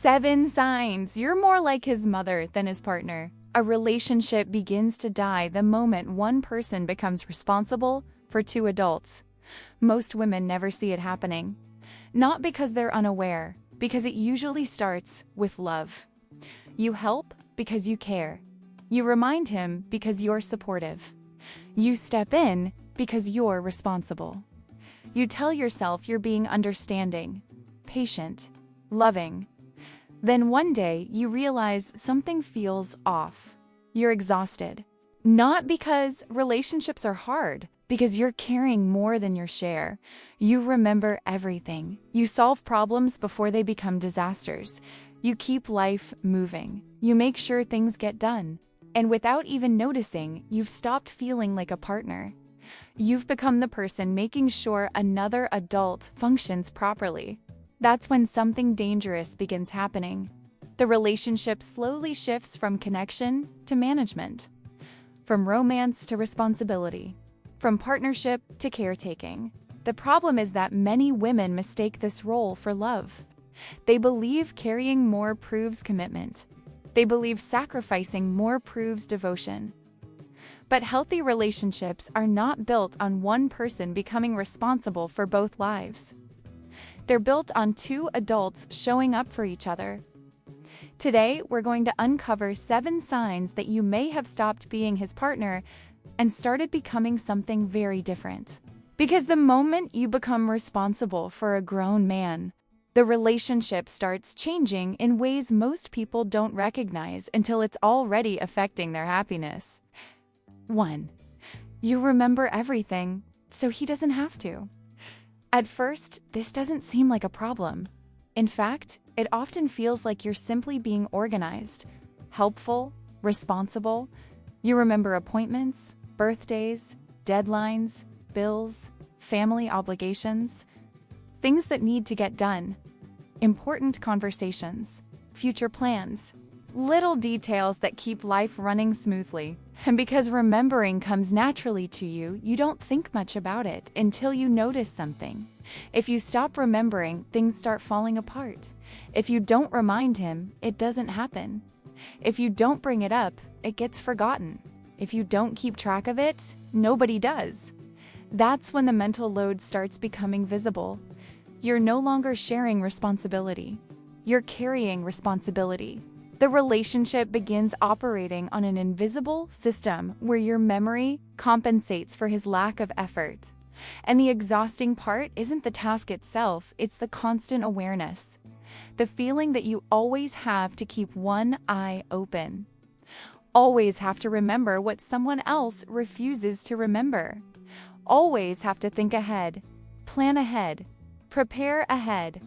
7 signs you're more like his mother than his partner. A relationship begins to die the moment one person becomes responsible for 2 adults. Most women never see it happening. Not because they're unaware, because it usually starts with love. You help because you care. You remind him because you're supportive. You step in because you're responsible. You tell yourself you're being understanding, patient, loving. Then one day you realize something feels off. You're exhausted. Not because relationships are hard, because you're carrying more than your share. You remember everything. You solve problems before they become disasters. You keep life moving. You make sure things get done. And without even noticing, you've stopped feeling like a partner. You've become the person making sure another adult functions properly. That's when something dangerous begins happening. The relationship slowly shifts from connection to management, from romance to responsibility, from partnership to caretaking. The problem is that many women mistake this role for love. They believe carrying more proves commitment. They believe sacrificing more proves devotion. But healthy relationships are not built on one person becoming responsible for both lives. They're built on 2 adults showing up for each other. Today, we're going to uncover 7 signs that you may have stopped being his partner and started becoming something very different. Because the moment you become responsible for a grown man, the relationship starts changing in ways most people don't recognize until it's already affecting their happiness. 1. You remember everything, so he doesn't have to. At first, this doesn't seem like a problem. In fact, it often feels like you're simply being organized, helpful, responsible. You remember appointments, birthdays, deadlines, bills, family obligations, things that need to get done, important conversations, future plans, little details that keep life running smoothly. And because remembering comes naturally to you, you don't think much about it until you notice something. If you stop remembering, things start falling apart. If you don't remind him, it doesn't happen. If you don't bring it up, it gets forgotten. If you don't keep track of it, nobody does. That's when the mental load starts becoming visible. You're no longer sharing responsibility. You're carrying responsibility. The relationship begins operating on an invisible system where your memory compensates for his lack of effort. And the exhausting part isn't the task itself, it's the constant awareness. The feeling that you always have to keep one eye open. Always have to remember what someone else refuses to remember. Always have to think ahead, plan ahead, prepare ahead.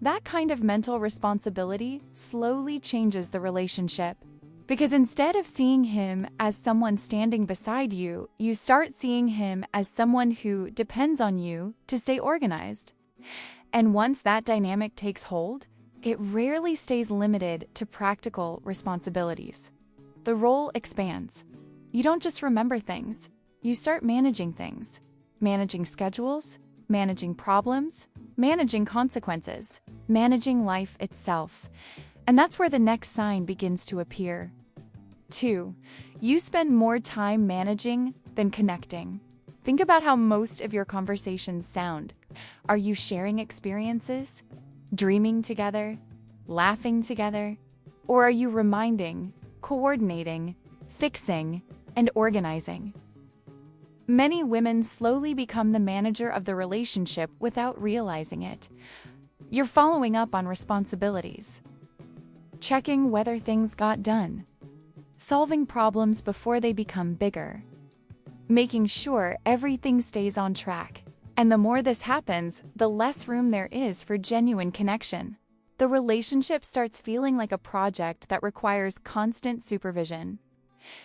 That kind of mental responsibility slowly changes the relationship. Because instead of seeing him as someone standing beside you, you start seeing him as someone who depends on you to stay organized. And once that dynamic takes hold, it rarely stays limited to practical responsibilities. The role expands. You don't just remember things, you start managing things. Managing schedules, managing problems, managing consequences, managing life itself. And that's where the next sign begins to appear. 2. You spend more time managing than connecting. Think about how most of your conversations sound. Are you sharing experiences, dreaming together, laughing together? Or are you reminding, coordinating, fixing, and organizing? Many women slowly become the manager of the relationship without realizing it. You're following up on responsibilities, checking whether things got done, solving problems before they become bigger, making sure everything stays on track. And the more this happens, the less room there is for genuine connection. The relationship starts feeling like a project that requires constant supervision.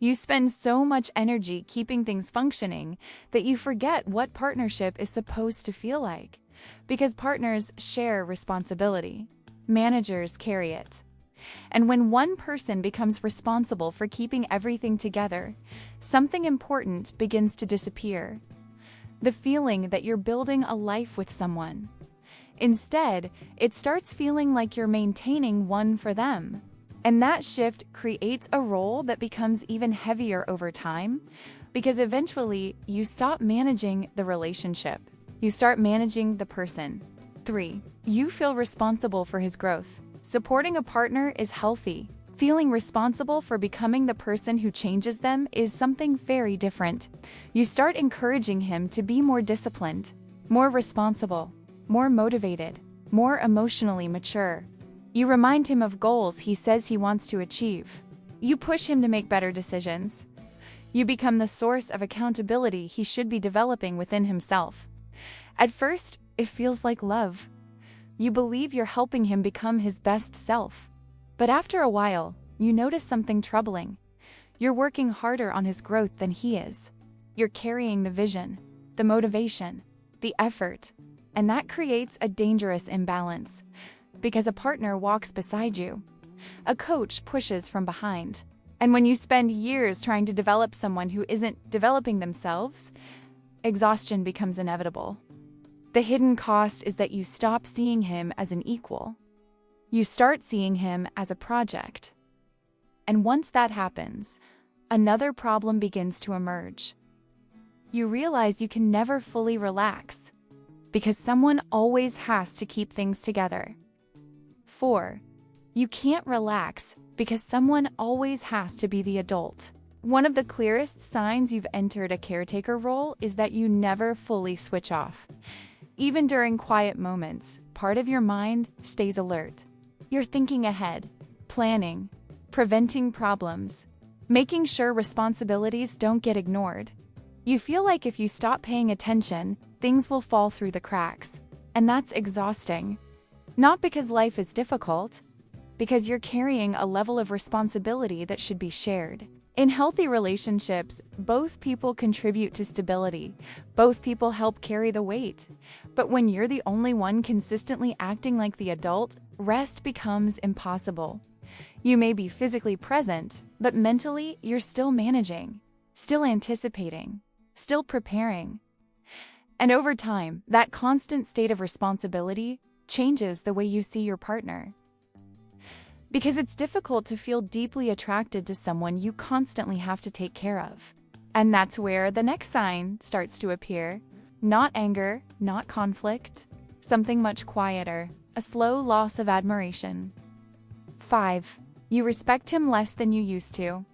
You spend so much energy keeping things functioning that you forget what partnership is supposed to feel like. Because partners share responsibility. Managers carry it. And when one person becomes responsible for keeping everything together, something important begins to disappear. The feeling that you're building a life with someone. Instead, it starts feeling like you're maintaining one for them. And that shift creates a role that becomes even heavier over time, because eventually you stop managing the relationship. You start managing the person. 3. You feel responsible for his growth. Supporting a partner is healthy. Feeling responsible for becoming the person who changes them is something very different. You start encouraging him to be more disciplined, more responsible, more motivated, more emotionally mature. You remind him of goals he says he wants to achieve. You push him to make better decisions. You become the source of accountability he should be developing within himself. At first, it feels like love. You believe you're helping him become his best self. But after a while, you notice something troubling. You're working harder on his growth than he is. You're carrying the vision, the motivation, the effort, and that creates a dangerous imbalance. Because a partner walks beside you. A coach pushes from behind. And when you spend years trying to develop someone who isn't developing themselves, exhaustion becomes inevitable. The hidden cost is that you stop seeing him as an equal. You start seeing him as a project. And once that happens, another problem begins to emerge. You realize you can never fully relax, because someone always has to keep things together. 4. You can't relax because someone always has to be the adult. One of the clearest signs you've entered a caretaker role is that you never fully switch off. Even during quiet moments, part of your mind stays alert. You're thinking ahead, planning, preventing problems, making sure responsibilities don't get ignored. You feel like if you stop paying attention, things will fall through the cracks. And that's exhausting. Not because life is difficult, because you're carrying a level of responsibility that should be shared. In healthy relationships, both people contribute to stability. Both people help carry the weight. But when you're the only one consistently acting like the adult, rest becomes impossible. You may be physically present, but mentally you're still managing, still anticipating, still preparing. And over time, that constant state of responsibility changes the way you see your partner. Because it's difficult to feel deeply attracted to someone you constantly have to take care of. And that's where the next sign starts to appear. Not anger, not conflict, something much quieter, a slow loss of admiration. 5. You respect him less than you used to.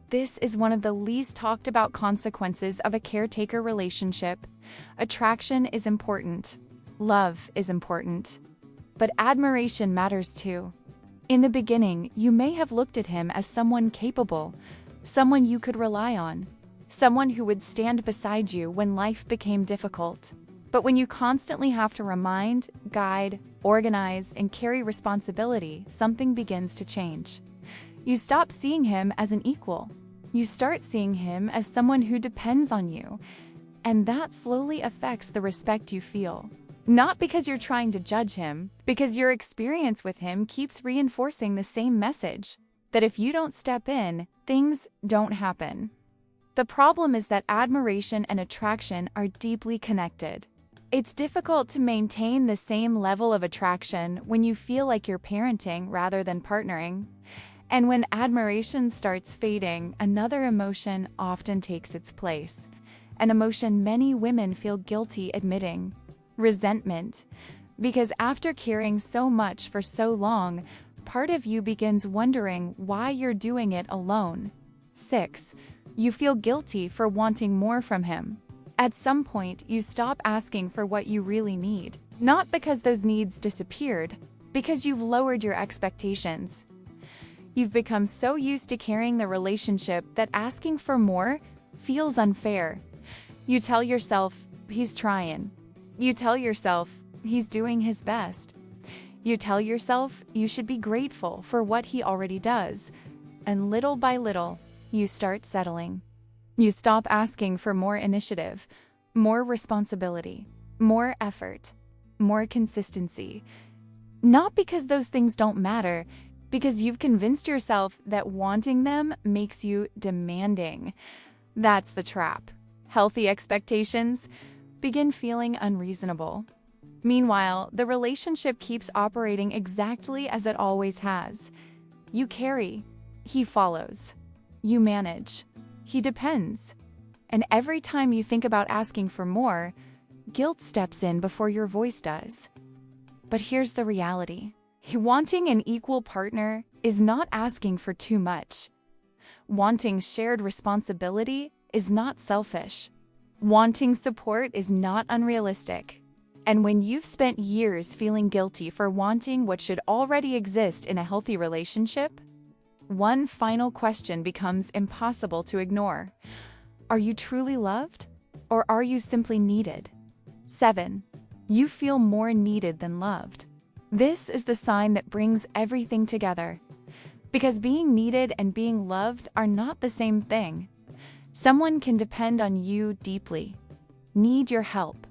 This is one of the least talked about consequences of a caretaker relationship. Attraction is important. Love is important. But admiration matters too. In the beginning, you may have looked at him as someone capable, someone you could rely on, someone who would stand beside you when life became difficult. But when you constantly have to remind, guide, organize, and carry responsibility, something begins to change. You stop seeing him as an equal. You start seeing him as someone who depends on you, and that slowly affects the respect you feel. Not because you're trying to judge him, because your experience with him keeps reinforcing the same message, that if you don't step in, things don't happen. The problem is that admiration and attraction are deeply connected. It's difficult to maintain the same level of attraction when you feel like you're parenting rather than partnering. And when admiration starts fading, another emotion often takes its place, an emotion many women feel guilty admitting. Resentment. Because after caring so much for so long, part of you begins wondering why you're doing it alone. 6. You feel guilty for wanting more from him. At some point, you stop asking for what you really need. Not because those needs disappeared, because you've lowered your expectations. You've become so used to carrying the relationship that asking for more feels unfair. You tell yourself, he's trying. You tell yourself, he's doing his best. You tell yourself you should be grateful for what he already does. And little by little, you start settling. You stop asking for more initiative, more responsibility, more effort, more consistency. Not because those things don't matter, because you've convinced yourself that wanting them makes you demanding. That's the trap. Healthy expectations begin feeling unreasonable. Meanwhile, the relationship keeps operating exactly as it always has. You carry, he follows. You manage, he depends. And every time you think about asking for more, guilt steps in before your voice does. But here's the reality. Wanting an equal partner is not asking for too much. Wanting shared responsibility is not selfish. Wanting support is not unrealistic. And when you've spent years feeling guilty for wanting what should already exist in a healthy relationship, one final question becomes impossible to ignore. Are you truly loved, or are you simply needed? 7. You feel more needed than loved. This is the sign that brings everything together. Because being needed and being loved are not the same thing. Someone can depend on you deeply, need your help,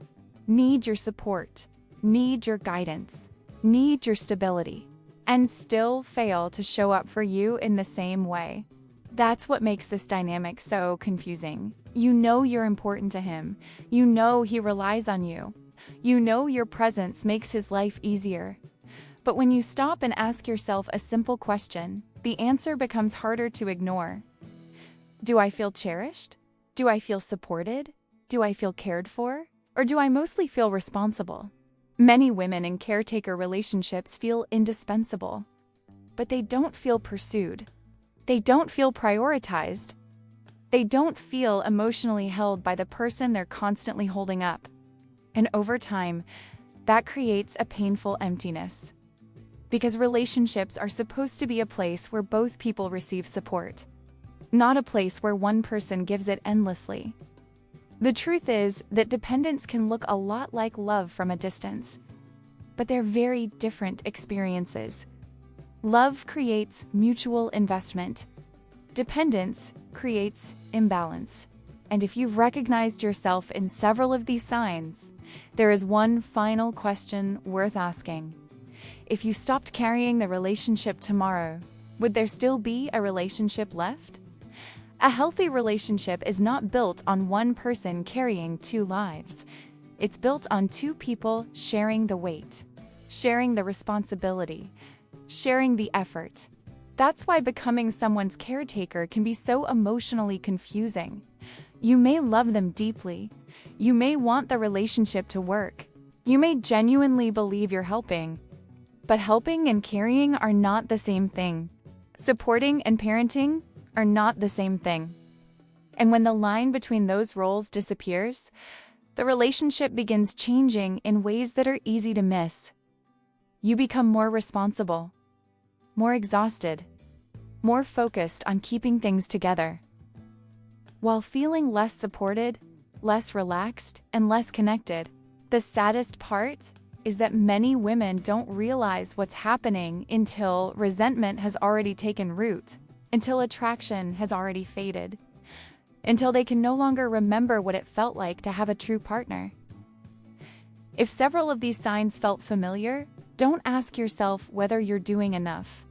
need your support, need your guidance, need your stability, and still fail to show up for you in the same way. That's what makes this dynamic so confusing. You know you're important to him. You know he relies on you. You know your presence makes his life easier. But when you stop and ask yourself a simple question, the answer becomes harder to ignore. Do I feel cherished? Do I feel supported? Do I feel cared for? Or do I mostly feel responsible? Many women in caretaker relationships feel indispensable, but they don't feel pursued. They don't feel prioritized. They don't feel emotionally held by the person they're constantly holding up. And over time, that creates a painful emptiness. Because relationships are supposed to be a place where both people receive support, not a place where one person gives it endlessly. The truth is that dependence can look a lot like love from a distance, but they're very different experiences. Love creates mutual investment. Dependence creates imbalance. And if you've recognized yourself in several of these signs, there is one final question worth asking. If you stopped carrying the relationship tomorrow, would there still be a relationship left? A healthy relationship is not built on one person carrying two lives. It's built on two people sharing the weight, sharing the responsibility, sharing the effort. That's why becoming someone's caretaker can be so emotionally confusing. You may love them deeply. You may want the relationship to work. You may genuinely believe you're helping. But helping and carrying are not the same thing. Supporting and parenting are not the same thing. And when the line between those roles disappears, the relationship begins changing in ways that are easy to miss. You become more responsible, more exhausted, more focused on keeping things together, while feeling less supported, less relaxed, and less connected. The saddest part is that many women don't realize what's happening until resentment has already taken root, until attraction has already faded, until they can no longer remember what it felt like to have a true partner. If several of these signs felt familiar, don't ask yourself whether you're doing enough.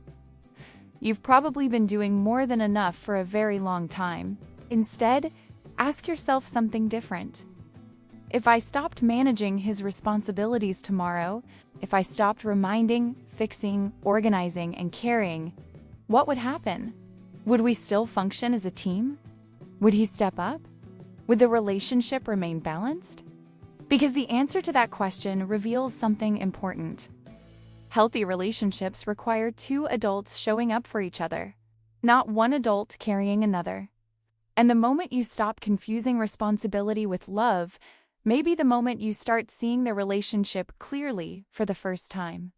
You've probably been doing more than enough for a very long time. Instead, ask yourself something different. If I stopped managing his responsibilities tomorrow, if I stopped reminding, fixing, organizing, and caring, what would happen? Would we still function as a team? Would he step up? Would the relationship remain balanced? Because the answer to that question reveals something important. Healthy relationships require two adults showing up for each other, not one adult carrying another. And the moment you stop confusing responsibility with love, may be the moment you start seeing the relationship clearly for the first time.